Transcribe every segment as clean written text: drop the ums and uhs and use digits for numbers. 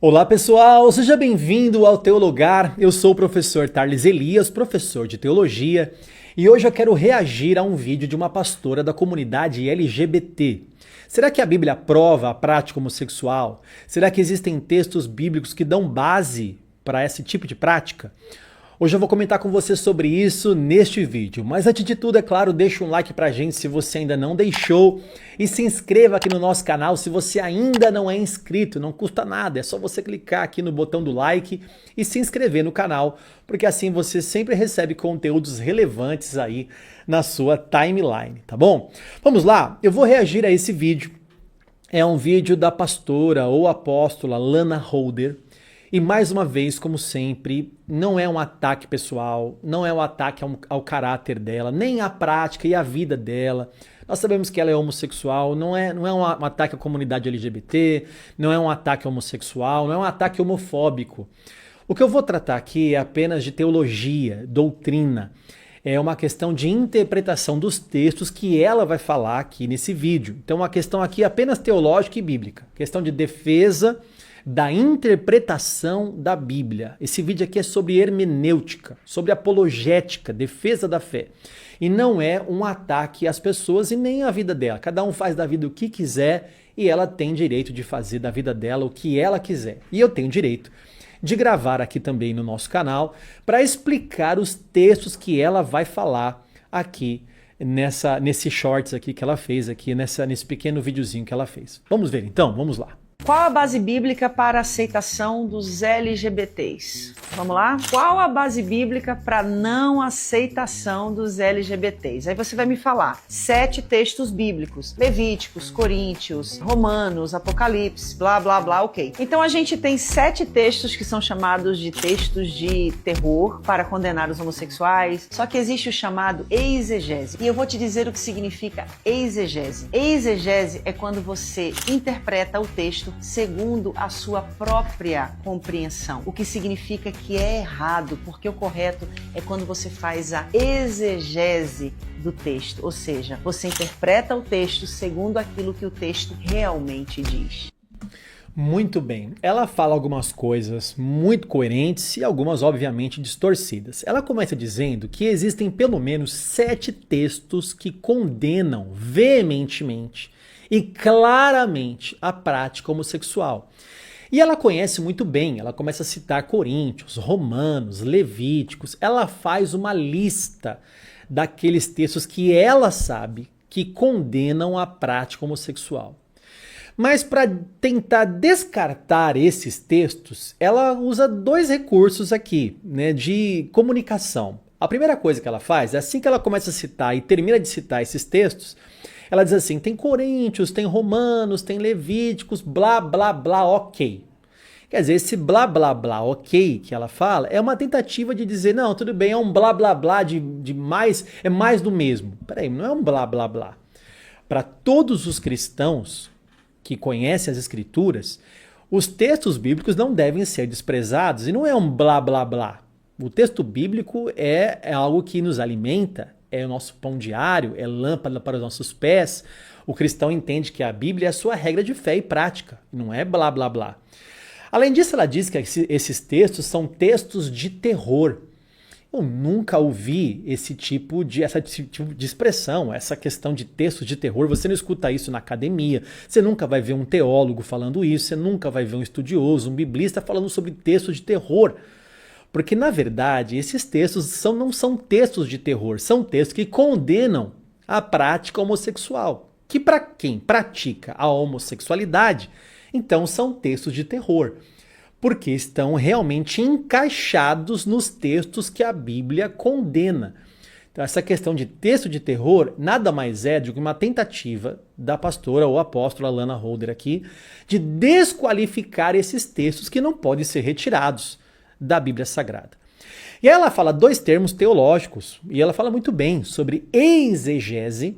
Olá pessoal, seja bem-vindo ao Teologar. Eu sou o professor Tarles Elias, professor de teologia, e hoje eu quero reagir a um vídeo de uma pastora da comunidade LGBT. Será que a Bíblia aprova a prática homossexual? Será que existem textos bíblicos que dão base para esse tipo de prática? Hoje eu vou comentar com você sobre isso neste vídeo, mas antes de tudo, é claro, deixa um like pra gente se você ainda não deixou e se inscreva aqui no nosso canal se você ainda não é inscrito, não custa nada, é só você clicar aqui no botão do like e se inscrever no canal, porque assim você sempre recebe conteúdos relevantes aí na sua timeline, tá bom? Vamos lá, eu vou reagir a esse vídeo, é um vídeo da pastora ou apóstola Lana Holder. E mais uma vez, como sempre, não é um ataque pessoal, não é um ataque ao caráter dela, nem à prática e à vida dela. Nós sabemos que ela é homossexual, não é um ataque à comunidade LGBT, não é um ataque homossexual, não é um ataque homofóbico. O que eu vou tratar aqui é apenas de teologia, doutrina. É uma questão de interpretação dos textos que ela vai falar aqui nesse vídeo. Então, uma questão aqui apenas teológica e bíblica. Questão de defesa da interpretação da Bíblia. Esse vídeo aqui é sobre hermenêutica, sobre apologética, defesa da fé. E não é um ataque às pessoas e nem à vida dela. Cada um faz da vida o que quiser e ela tem direito de fazer da vida dela o que ela quiser. E eu tenho direito de gravar aqui também no nosso canal para explicar os textos que ela vai falar aqui nesse shorts aqui que ela fez, aqui nesse pequeno videozinho que ela fez. Vamos ver então? Vamos lá. Qual a base bíblica para a aceitação dos LGBTs? Vamos lá? Qual a base bíblica para não aceitação dos LGBTs? Aí você vai me falar 7 textos bíblicos: Levíticos, Coríntios, Romanos, Apocalipse, blá blá blá, ok. Então a gente tem 7 textos que são chamados de textos de terror para condenar os homossexuais, só que existe o chamado exegese. E eu vou te dizer o que significa exegese. Exegese é quando você interpreta o texto segundo a sua própria compreensão, o que significa que é errado, porque o correto é quando você faz a exegese do texto, ou seja, você interpreta o texto segundo aquilo que o texto realmente diz. Muito bem, ela fala algumas coisas muito coerentes e algumas obviamente distorcidas. Ela começa dizendo que existem pelo menos 7 textos que condenam veementemente e claramente a prática homossexual. E ela conhece muito bem, ela começa a citar Coríntios, Romanos, Levíticos, ela faz uma lista daqueles textos que ela sabe que condenam a prática homossexual. Mas para tentar descartar esses textos, ela usa 2 recursos aqui, né, de comunicação. A primeira coisa que ela faz, assim que ela começa a citar e termina de citar esses textos, ela diz assim, tem Coríntios, tem Romanos, tem Levíticos, blá, blá, blá, ok. Quer dizer, esse blá, blá, blá, ok que ela fala é uma tentativa de dizer, não, tudo bem, é um blá, blá, blá de mais, é mais do mesmo. Peraí, não é um blá, blá, blá. Para todos os cristãos que conhecem as Escrituras, os textos bíblicos não devem ser desprezados e não é um blá, blá, blá. O texto bíblico é algo que nos alimenta, é o nosso pão diário, é lâmpada para os nossos pés. O cristão entende que a Bíblia é a sua regra de fé e prática, não é blá blá blá. Além disso, ela diz que esses textos são textos de terror. Eu nunca ouvi esse tipo de expressão, essa questão de textos de terror. Você não escuta isso na academia, você nunca vai ver um teólogo falando isso, você nunca vai ver um estudioso, um biblista falando sobre textos de terror. Porque, na verdade, esses textos não são textos de terror, são textos que condenam a prática homossexual. Que para quem pratica a homossexualidade, então são textos de terror. Porque estão realmente encaixados nos textos que a Bíblia condena. Então, essa questão de texto de terror nada mais é do que uma tentativa da pastora ou apóstola Lana Holder aqui de desqualificar esses textos que não podem ser retirados da Bíblia Sagrada. E aí ela fala 2 termos teológicos, e ela fala muito bem sobre exegese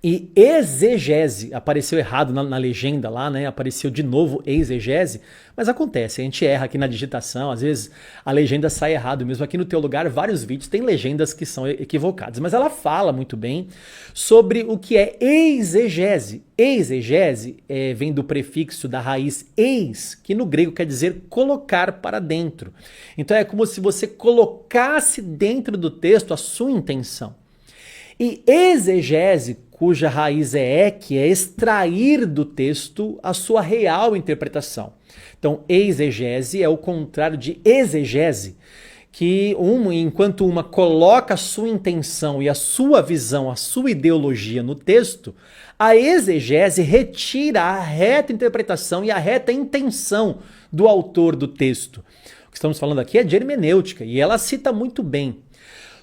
E exegese, apareceu errado na legenda lá, né? Apareceu de novo exegese, mas acontece, a gente erra aqui na digitação, às vezes a legenda sai errado mesmo. Aqui no Teu Lugar, vários vídeos tem legendas que são equivocadas, mas ela fala muito bem sobre o que é exegese. Exegese vem do prefixo da raiz eis, que no grego quer dizer colocar para dentro. Então é como se você colocasse dentro do texto a sua intenção. E exegese, cuja raiz é que é extrair do texto a sua real interpretação. Então, exegese é o contrário de exegese, que enquanto uma coloca a sua intenção e a sua visão, a sua ideologia no texto, a exegese retira a reta interpretação e a reta intenção do autor do texto. O que estamos falando aqui é de hermenêutica, e ela cita muito bem.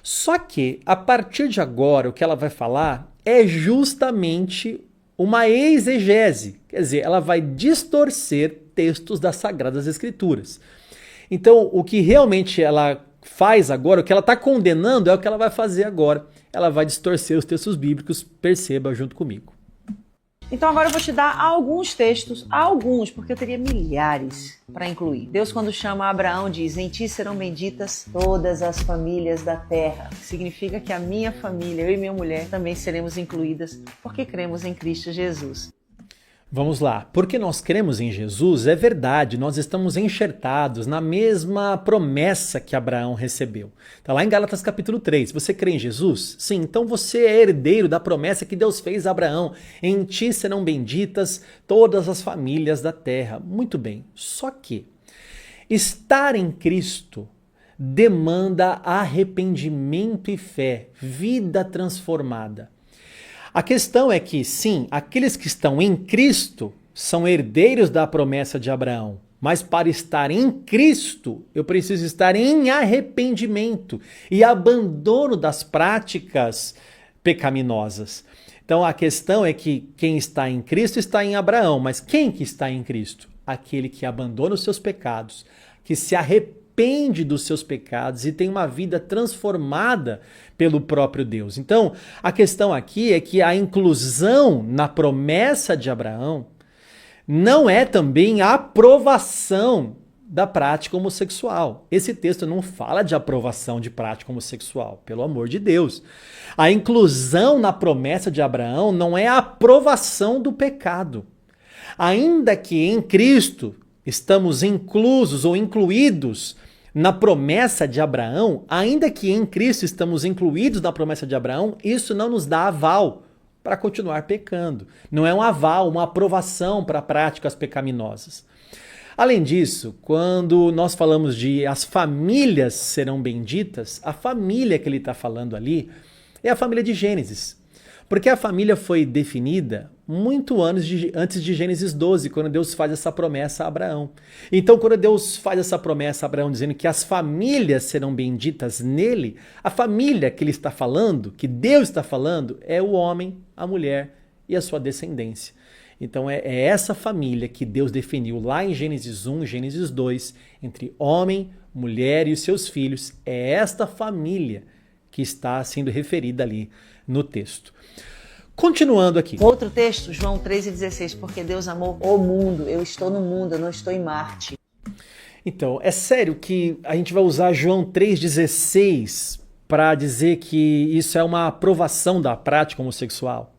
Só que, a partir de agora, o que ela vai falar é justamente uma exegese. Quer dizer, ela vai distorcer textos das Sagradas Escrituras. Então, o que realmente ela faz agora, o que ela está condenando é o que ela vai fazer agora. Ela vai distorcer os textos bíblicos, perceba junto comigo. Então agora eu vou te dar alguns textos, porque eu teria milhares para incluir. Deus, quando chama Abraão, diz: em ti serão benditas todas as famílias da terra. Significa que a minha família, eu e minha mulher, também seremos incluídas porque cremos em Cristo Jesus. Vamos lá, porque nós cremos em Jesus, é verdade, nós estamos enxertados na mesma promessa que Abraão recebeu. Está lá em Gálatas capítulo 3, você crê em Jesus? Sim, então você é herdeiro da promessa que Deus fez a Abraão. Em ti serão benditas todas as famílias da terra. Muito bem, só que estar em Cristo demanda arrependimento e fé, vida transformada. A questão é que, sim, aqueles que estão em Cristo são herdeiros da promessa de Abraão, mas para estar em Cristo, eu preciso estar em arrependimento e abandono das práticas pecaminosas. Então a questão é que quem está em Cristo está em Abraão, mas quem que está em Cristo? Aquele que abandona os seus pecados, que se arrepende dos seus pecados e tem uma vida transformada pelo próprio Deus. Então, a questão aqui é que a inclusão na promessa de Abraão não é também a aprovação da prática homossexual. Esse texto não fala de aprovação de prática homossexual, pelo amor de Deus. A inclusão na promessa de Abraão não é a aprovação do pecado. Ainda que em Cristo estamos inclusos ou incluídos na promessa de Abraão, ainda que em Cristo estamos incluídos na promessa de Abraão, isso não nos dá aval para continuar pecando. Não é um aval, uma aprovação para práticas pecaminosas. Além disso, quando nós falamos de as famílias serão benditas, a família que ele está falando ali é a família de Gênesis. Porque a família foi definida muito antes de Gênesis 12, quando Deus faz essa promessa a Abraão. Então, quando Deus faz essa promessa a Abraão, dizendo que as famílias serão benditas nele, a família que ele está falando, que Deus está falando, é o homem, a mulher e a sua descendência. Então, é essa família que Deus definiu lá em Gênesis 1 e Gênesis 2, entre homem, mulher e os seus filhos. É esta família que está sendo referida ali no texto. Continuando aqui. Outro texto, João 3,16, porque Deus amou o mundo. Eu estou no mundo, eu não estou em Marte. Então, é sério que a gente vai usar João 3,16 para dizer que isso é uma aprovação da prática homossexual?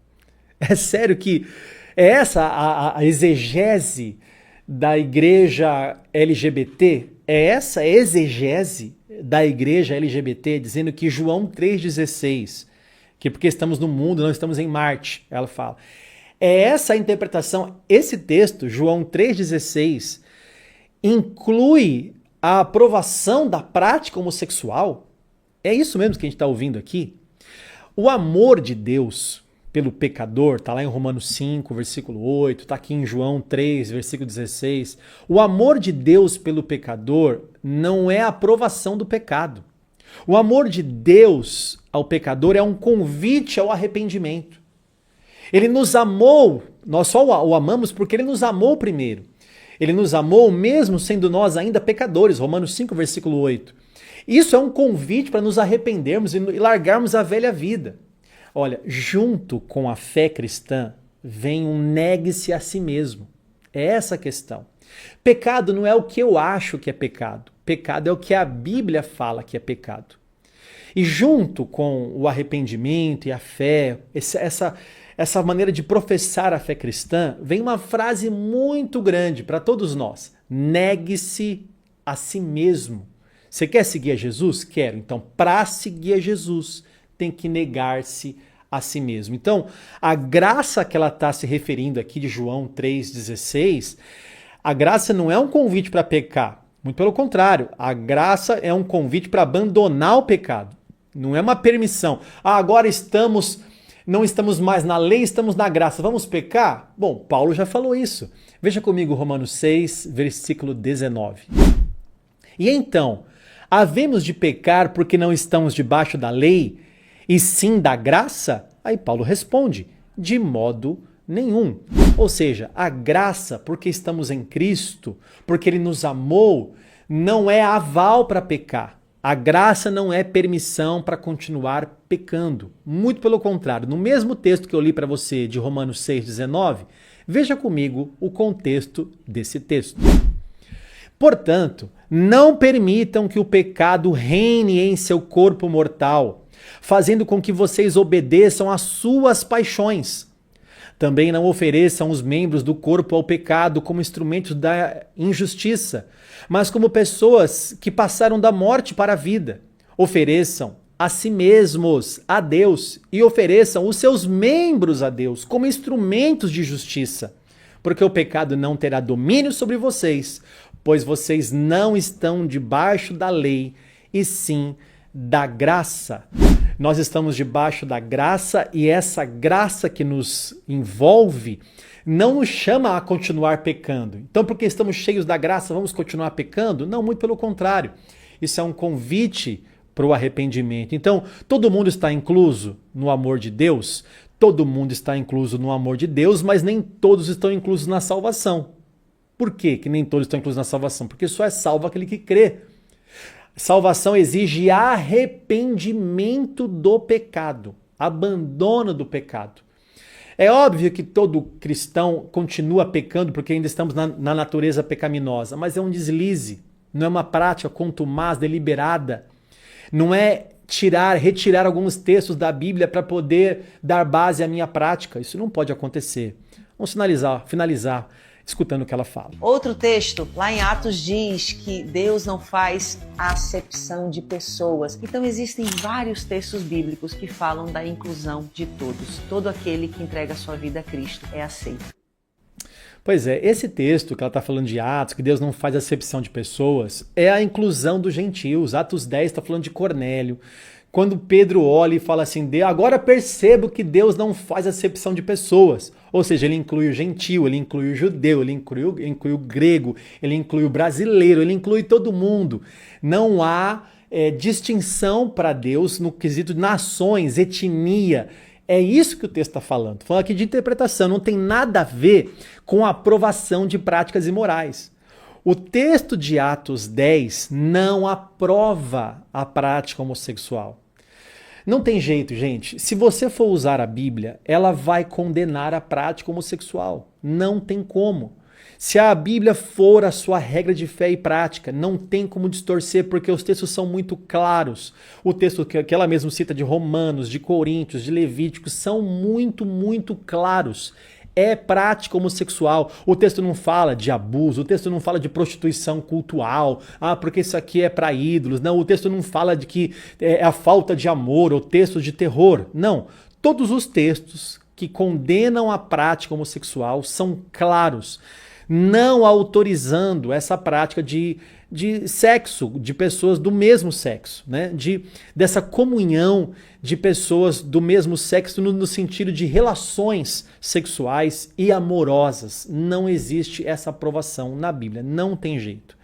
É sério que é essa a exegese da igreja LGBT? É essa a exegese da igreja LGBT dizendo que João 3,16... que porque estamos no mundo, não estamos em Marte, ela fala. É essa a interpretação, esse texto, João 3,16, inclui a aprovação da prática homossexual? É isso mesmo que a gente está ouvindo aqui? O amor de Deus pelo pecador, está lá em Romanos 5, versículo 8, está aqui em João 3, versículo 16. O amor de Deus pelo pecador não é a aprovação do pecado. O amor de Deus ao pecador é um convite ao arrependimento. Ele nos amou, nós só o amamos porque ele nos amou primeiro. Ele nos amou mesmo sendo nós ainda pecadores, Romanos 5, versículo 8. Isso é um convite para nos arrependermos e largarmos a velha vida. Olha, junto com a fé cristã vem um negue-se a si mesmo. É essa a questão. Pecado não é o que eu acho que é pecado. Pecado é o que a Bíblia fala que é pecado. E junto com o arrependimento e a fé, essa maneira de professar a fé cristã, vem uma frase muito grande para todos nós. Negue-se a si mesmo. Você quer seguir a Jesus? Quero. Então, para seguir a Jesus, tem que negar-se a si mesmo. Então, a graça que ela está se referindo aqui de João 3,16, a graça não é um convite para pecar. Muito pelo contrário, a graça é um convite para abandonar o pecado. Não é uma permissão. Agora não estamos mais na lei, estamos na graça. Vamos pecar? Bom, Paulo já falou isso. Veja comigo Romanos 6, versículo 19. E então, havemos de pecar porque não estamos debaixo da lei, e sim da graça? Aí Paulo responde, de modo nenhum. Ou seja, a graça, porque estamos em Cristo, porque Ele nos amou, não é aval para pecar. A graça não é permissão para continuar pecando. Muito pelo contrário. No mesmo texto que eu li para você de Romanos 6,19, veja comigo o contexto desse texto. Portanto, não permitam que o pecado reine em seu corpo mortal, fazendo com que vocês obedeçam às suas paixões. Também não ofereçam os membros do corpo ao pecado como instrumentos da injustiça, mas como pessoas que passaram da morte para a vida. Ofereçam a si mesmos a Deus e ofereçam os seus membros a Deus como instrumentos de justiça, porque o pecado não terá domínio sobre vocês, pois vocês não estão debaixo da lei, e sim da graça. Nós estamos debaixo da graça e essa graça que nos envolve não nos chama a continuar pecando. Então, porque estamos cheios da graça, vamos continuar pecando? Não, muito pelo contrário. Isso é um convite para o arrependimento. Então, todo mundo está incluso no amor de Deus? Todo mundo está incluso no amor de Deus, mas nem todos estão inclusos na salvação. Por quê que nem todos estão inclusos na salvação? Porque só é salvo aquele que crê. Salvação exige arrependimento do pecado, abandono do pecado. É óbvio que todo cristão continua pecando porque ainda estamos na natureza pecaminosa, mas é um deslize, não é uma prática contumaz, deliberada. Não é retirar alguns textos da Bíblia para poder dar base à minha prática. Isso não pode acontecer. Vamos finalizar escutando o que ela fala. Outro texto, lá em Atos, diz que Deus não faz acepção de pessoas. Então existem vários textos bíblicos que falam da inclusão de todos. Todo aquele que entrega a sua vida a Cristo é aceito. Pois é, esse texto que ela está falando de Atos, que Deus não faz acepção de pessoas, é a inclusão dos gentios. Atos 10 está falando de Cornélio. Quando Pedro olha e fala assim, agora percebo que Deus não faz acepção de pessoas. Ou seja, ele inclui o gentio, ele inclui o judeu, ele inclui o grego, ele inclui o brasileiro, ele inclui todo mundo. Não há distinção para Deus no quesito de nações, etnia. É isso que o texto está falando. Falando aqui de interpretação, não tem nada a ver com a aprovação de práticas imorais. O texto de Atos 10 não aprova a prática homossexual. Não tem jeito, gente. Se você for usar a Bíblia, ela vai condenar a prática homossexual. Não tem como. Se a Bíblia for a sua regra de fé e prática, não tem como distorcer, porque os textos são muito claros. O texto que ela mesma cita de Romanos, de Coríntios, de Levíticos, são muito, muito claros. É prática homossexual. O texto não fala de abuso, o texto não fala de prostituição cultural, porque isso aqui é para ídolos. Não, o texto não fala de que é a falta de amor ou textos de terror. Não. Todos os textos que condenam a prática homossexual são claros, não autorizando essa prática de sexo, de pessoas do mesmo sexo, né? Dessa comunhão de pessoas do mesmo sexo no sentido de relações sexuais e amorosas. Não existe essa aprovação na Bíblia, não tem jeito.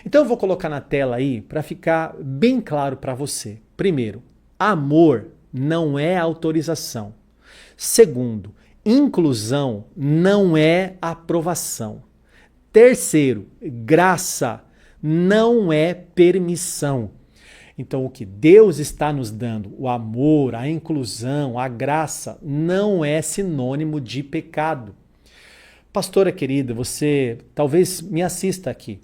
Então eu vou colocar na tela aí para ficar bem claro para você. Primeiro, amor não é autorização. Segundo, inclusão não é aprovação. Terceiro, graça não é permissão. Então, o que Deus está nos dando, o amor, a inclusão, a graça, não é sinônimo de pecado. Pastora querida, você talvez me assista aqui.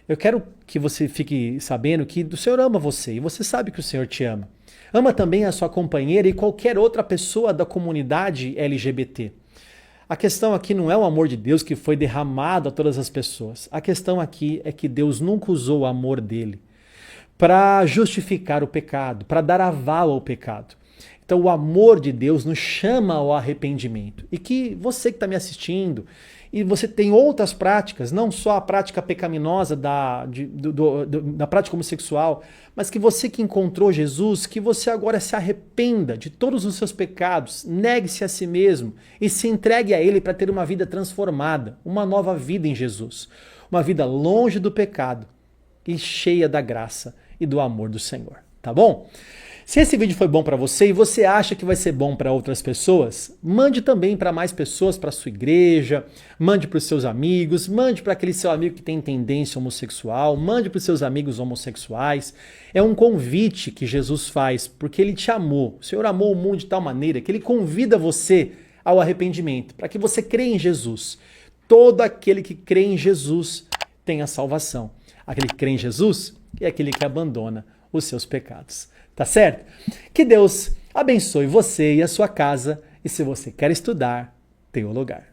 Eu quero que você fique sabendo que o Senhor ama você e você sabe que o Senhor te ama. Ama também a sua companheira e qualquer outra pessoa da comunidade LGBT. A questão aqui não é o amor de Deus que foi derramado a todas as pessoas. A questão aqui é que Deus nunca usou o amor dele para justificar o pecado, para dar aval ao pecado. Então o amor de Deus nos chama ao arrependimento. E que você que está me assistindo, e você tem outras práticas, não só a prática pecaminosa da prática homossexual, mas que você que encontrou Jesus, que você agora se arrependa de todos os seus pecados, negue-se a si mesmo e se entregue a Ele para ter uma vida transformada, uma nova vida em Jesus. Uma vida longe do pecado e cheia da graça e do amor do Senhor, tá bom? Se esse vídeo foi bom para você e você acha que vai ser bom para outras pessoas, mande também para mais pessoas, para sua igreja, mande para os seus amigos, mande para aquele seu amigo que tem tendência homossexual, mande para os seus amigos homossexuais. É um convite que Jesus faz, porque Ele te amou. O Senhor amou o mundo de tal maneira que Ele convida você ao arrependimento, para que você creia em Jesus. Todo aquele que crê em Jesus tem a salvação. Aquele que crê em Jesus é aquele que abandona os seus pecados. Tá certo? Que Deus abençoe você e a sua casa. E se você quer estudar, tem um lugar.